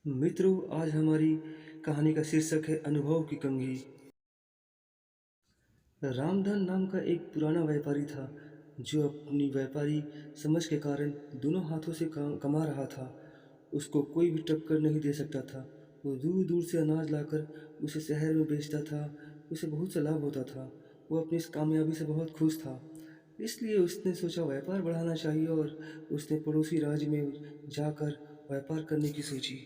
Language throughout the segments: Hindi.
मित्रों, आज हमारी कहानी का शीर्षक है अनुभव की कंघी। रामधन नाम का एक पुराना व्यापारी था जो अपनी व्यापारी समझ के कारण दोनों हाथों से कमा रहा था। उसको कोई भी टक्कर नहीं दे सकता था। वो दूर दूर से अनाज लाकर उसे शहर में बेचता था। उसे बहुत सा लाभ होता था। वो अपनी इस कामयाबी से बहुत खुश था। इसलिए उसने सोचा व्यापार बढ़ाना चाहिए और उसने पड़ोसी राज्य में जाकर व्यापार करने की सोची।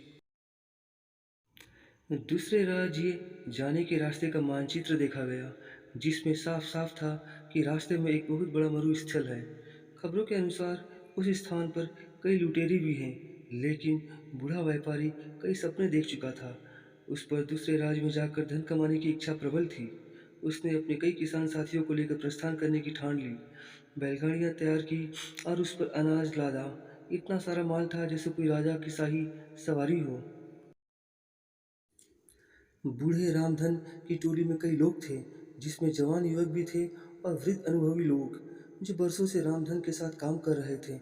दूसरे राज्य जाने के रास्ते का मानचित्र देखा गया, जिसमें साफ साफ था कि रास्ते में एक बहुत बड़ा मरुस्थल है। खबरों के अनुसार उस स्थान पर कई लुटेरे भी हैं, लेकिन बूढ़ा व्यापारी कई सपने देख चुका था। उस पर दूसरे राज्य में जाकर धन कमाने की इच्छा प्रबल थी। उसने अपने कई किसान साथियों को लेकर प्रस्थान करने की ठान ली। बैलगाड़ियां तैयार की और उस पर अनाज लादा। इतना सारा माल था जैसे कोई राजा की शाही सवारी हो। बूढ़े रामधन की टोली में कई लोग थे, जिसमें जवान युवक भी थे और वृद्ध अनुभवी लोग, जो बरसों से रामधन के साथ काम कर रहे थे।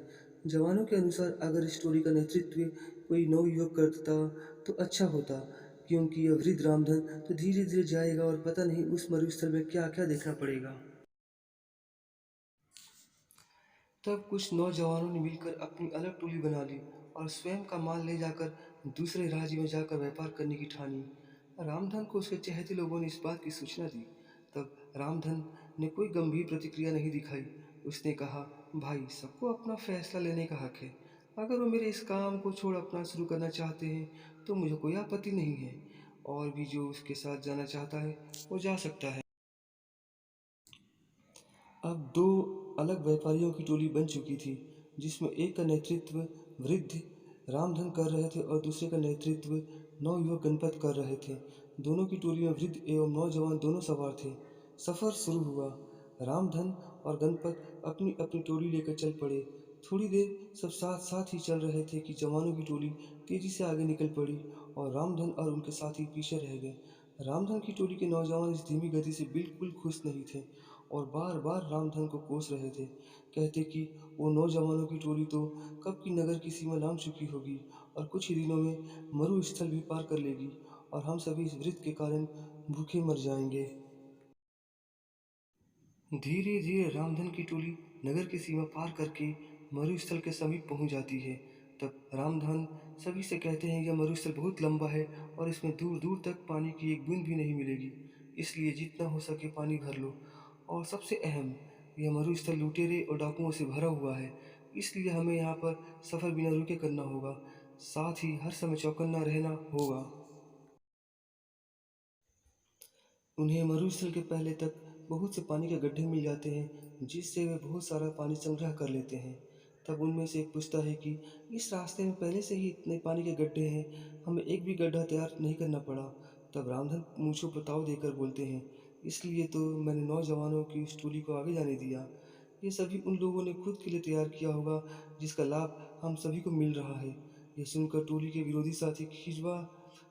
जवानों के अनुसार अगर इस टोली का नेतृत्व कोई नवयुवक करता तो अच्छा होता, क्योंकि यह वृद्ध रामधन तो धीरे धीरे जाएगा और पता नहीं उस मरुस्थल में क्या क्या देखना पड़ेगा। तब कुछ नौजवानों ने मिलकर अपनी अलग टोली बना ली और स्वयं का माल ले जाकर दूसरे राज्य में जाकर व्यापार करने की ठानी। रामधन को उसके चहेते लोगों ने इस बात की सूचना दी। तब रामधन ने कोई गंभीर प्रतिक्रिया नहीं दिखाई। उसने कहा, भाई, सबको अपना फैसला लेने का हक है। अगर वो मेरे इस काम को छोड़ अपना शुरू करना चाहते हैं तो मुझे कोई आपत्ति नहीं है। और भी जो उसके साथ जाना चाहता है वो जा सकता है। अब दो अलग व्यापारियों की टोली बन चुकी थी, जिसमें एक का नेतृत्व वृद्ध रामधन कर रहे थे और दूसरे का नेतृत्व नवयुवक गणपत कर रहे थे। दोनों की टोली में वृद्ध एवं नौजवान दोनों सवार थे। सफर शुरू हुआ। रामधन और गणपत अपनी अपनी टोली लेकर चल पड़े। थोड़ी देर सब साथ साथ ही चल रहे थे कि जवानों की टोली तेजी से आगे निकल पड़ी और रामधन और उनके साथी पीछे रह गए। रामधन की टोली के नौजवान इस धीमी गति से बिल्कुल खुश नहीं थे और बार बार रामधन को कोस रहे थे, कहते कि वो नौजवानों की टोली तो कब की नगर की सीमा लांघ चुकी होगी और कुछ ही दिनों में मरुस्थल भी पार कर लेगी और हम सभी इस वृत्त के कारण भूखे मर जाएंगे। धीरे धीरे रामधन की टोली नगर की सीमा पार करके मरुस्थल के समीप पहुंच जाती है। तब रामधन सभी से कहते हैं यह मरुस्थल बहुत लंबा है और इसमें दूर दूर तक पानी की एक बूंद भी नहीं मिलेगी, इसलिए जितना हो सके पानी भर लो। और सबसे अहम, यह मरुस्थल लुटेरे और डाकुओं से भरा हुआ है, इसलिए हमें यहाँ पर सफ़र बिना रुके करना होगा। साथ ही हर समय चौकन्ना रहना होगा। उन्हें मरुस्थल के पहले तक बहुत से पानी के गड्ढे मिल जाते हैं, जिससे वे बहुत सारा पानी संग्रह कर लेते हैं। तब उनमें से एक पूछता है कि इस रास्ते में पहले से ही इतने पानी के गड्ढे हैं, हमें एक भी गड्ढा तैयार नहीं करना पड़ा। तब रामधन मूँछों पर ताव देकर बोलते हैं, इसलिए तो मैंने नौजवानों की उस टोली को आगे जाने दिया। ये सभी उन लोगों ने खुद के लिए तैयार किया होगा, जिसका लाभ हम सभी को मिल रहा है। यह सुनकर टोली के विरोधी साथी खिंचवा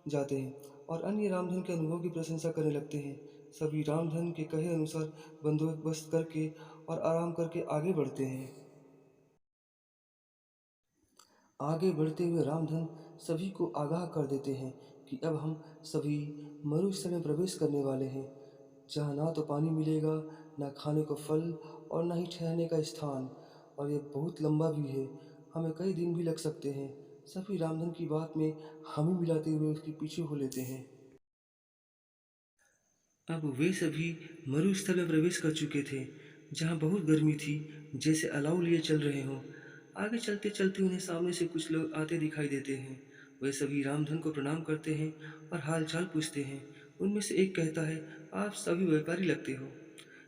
जाते हैं और अन्य रामधन के अनुभव की प्रशंसा करने लगते हैं। सभी रामधन के कहे अनुसार बंदोबस्त करके और आराम करके आगे बढ़ते हैं। आगे बढ़ते हुए रामधन सभी को आगाह कर देते हैं कि अब हम सभी मरुस्थल में प्रवेश करने वाले हैं, जहाँ ना तो पानी मिलेगा, ना खाने को फल और ना ही ठहरने का स्थान, और यह बहुत लंबा भी है। हमें कई दिन भी लग सकते हैं। सभी रामधन की बात में हामी मिलाते हुए उसके पीछे हो लेते हैं। अब वे सभी मरुस्थल में प्रवेश कर चुके थे, जहाँ बहुत गर्मी थी, जैसे अलाव लिए चल रहे हों। आगे चलते चलते उन्हें सामने से कुछ लोग आते दिखाई देते हैं। वे सभी रामधन को प्रणाम करते हैं और हाल चाल पूछते हैं। उनमें से एक कहता है, आप सभी व्यापारी लगते हो,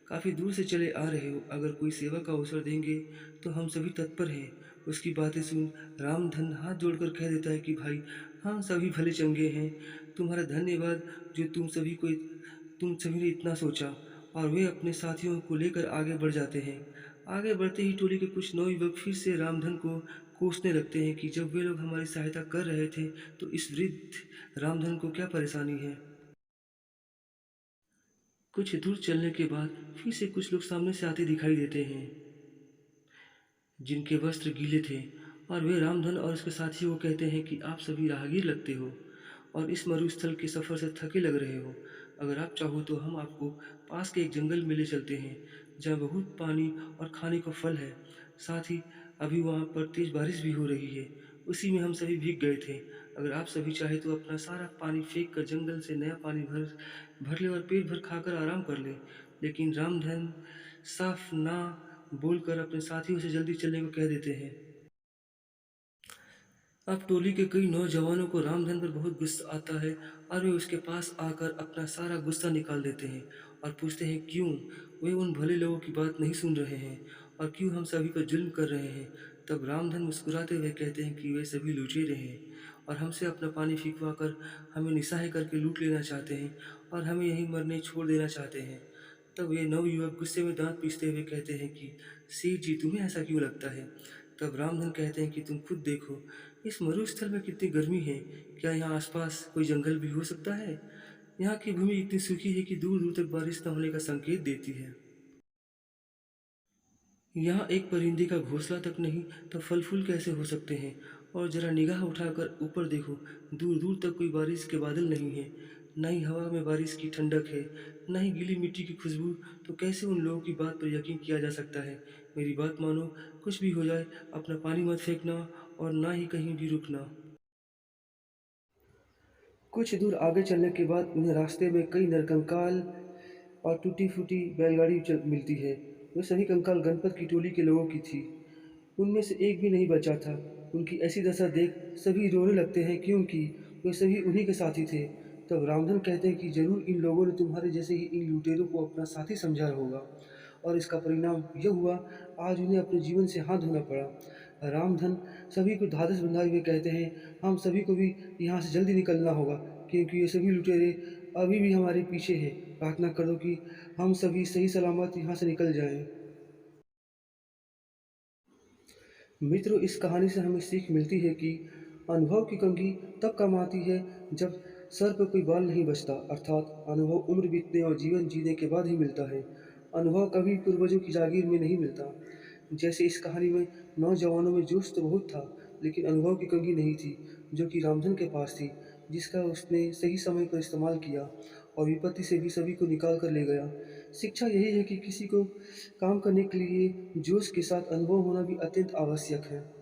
काफ़ी दूर से चले आ रहे हो, अगर कोई सेवा का अवसर देंगे तो हम सभी तत्पर हैं। उसकी बातें सुन रामधन हाथ जोड़कर कह देता है कि भाई, हम सभी भले चंगे हैं। तुम्हारा धन्यवाद जो तुम सभी ने इतना सोचा। और वे अपने साथियों को लेकर आगे बढ़ जाते हैं। आगे बढ़ते ही टोली के कुछ नौयुवक फिर से रामधन को कोसने लगते हैं कि जब वे लोग हमारी सहायता कर रहे थे तो इस वृद्ध रामधन को क्या परेशानी है। कुछ दूर चलने के बाद फिर से कुछ लोग सामने से आते दिखाई देते हैं, जिनके वस्त्र गीले थे और वे रामधन और उसके साथी को कहते हैं कि आप सभी राहगीर लगते हो और इस मरुस्थल के सफ़र से थके लग रहे हो। अगर आप चाहो तो हम आपको पास के एक जंगल में ले चलते हैं, जहाँ बहुत पानी और खाने को फल है। साथ ही अभी वहाँ पर तेज़ बारिश भी हो रही है। उसी में हम सभी भीग गए थे। अगर आप सभी चाहे तो अपना सारा पानी फेंक कर जंगल से नया पानी भर भर ले और पेट भर खाकर आराम कर ले। लेकिन रामधन साफ ना बोलकर अपने साथियों से जल्दी चलने को कह देते हैं। अब टोली के कई नौजवानों को रामधन पर बहुत गुस्सा आता है और वे उसके पास आकर अपना सारा गुस्सा निकाल देते हैं और पूछते हैं क्यों वे उन भले लोगों की बात नहीं सुन रहे हैं और क्यों हम सभी पर जुल्म कर रहे हैं। तब रामधन मुस्कुराते हुए कहते हैं कि वे सभी लुटेरे हैं और हमसे अपना पानी फिकवा कर हमें निस्सहाय करके लूट लेना चाहते हैं और हमें यहीं मरने छोड़ देना चाहते हैं। तब ये नवयुवक गुस्से में दांत पीसते हुए कहते हैं कि सेठ जी, तुम्हें ऐसा क्यों लगता है। तब रामधन कहते हैं कि तुम खुद देखो, इस मरुस्थल में कितनी गर्मी है। क्या यहाँ आसपास कोई जंगल भी हो सकता है। यहाँ की भूमि इतनी सूखी है कि दूर दूर तक बारिश न होने का संकेत देती है। यहाँ एक परिंदे का घोंसला तक नहीं तो फल फूल कैसे हो सकते हैं। और जरा निगाह उठाकर ऊपर देखो, दूर दूर तक कोई बारिश के बादल नहीं है। न ही हवा में बारिश की ठंडक है, न ही गीली मिट्टी की खुशबू। तो कैसे उन लोगों की बात पर यकीन किया जा सकता है। मेरी बात मानो, कुछ भी हो जाए अपना पानी मत फेंकना और ना ही कहीं भी रुकना। कुछ दूर आगे चलने के बाद उन्हें रास्ते में कई नरकंकाल और टूटी-फूटी बैलगाड़ी चल मिलती है। वे सभी कंकाल गणपत की टोली के लोगों की थी। उनमें से एक भी नहीं बचा था। उनकी ऐसी दशा देख सभी रोने लगते हैं क्योंकि वे सभी उन्हीं के साथी थे। तब रामधन कहते हैं कि ज़रूर इन लोगों ने तुम्हारे जैसे ही इन लुटेरों को अपना साथी समझा होगा और इसका परिणाम यह हुआ, आज उन्हें अपने जीवन से हाथ धोना पड़ा। रामधन सभी को ढाढ़स बंधाए हुए कहते हैं, हम सभी को भी यहाँ से जल्दी निकलना होगा क्योंकि ये सभी लुटेरे अभी भी हमारे पीछे हैं। प्रार्थना करो कि हम सभी सही सलामत यहाँ से निकल जाएं। मित्रों, इस कहानी से हमें सीख मिलती है कि अनुभव की कंघी तब काम आती है जब सर पर कोई बाल नहीं बचता, अर्थात अनुभव उम्र बीतने और जीवन जीने के बाद ही मिलता है। अनुभव कभी पूर्वजों की जागीर में नहीं मिलता। जैसे इस कहानी में नौजवानों में जोश तो बहुत था, लेकिन अनुभव की कंघी नहीं थी, जो कि रामधन के पास थी, जिसका उसने सही समय पर इस्तेमाल किया और विपत्ति से भी सभी को निकाल कर ले गया। शिक्षा यही है कि किसी को काम करने के लिए जोश के साथ अनुभव होना भी अत्यंत आवश्यक है।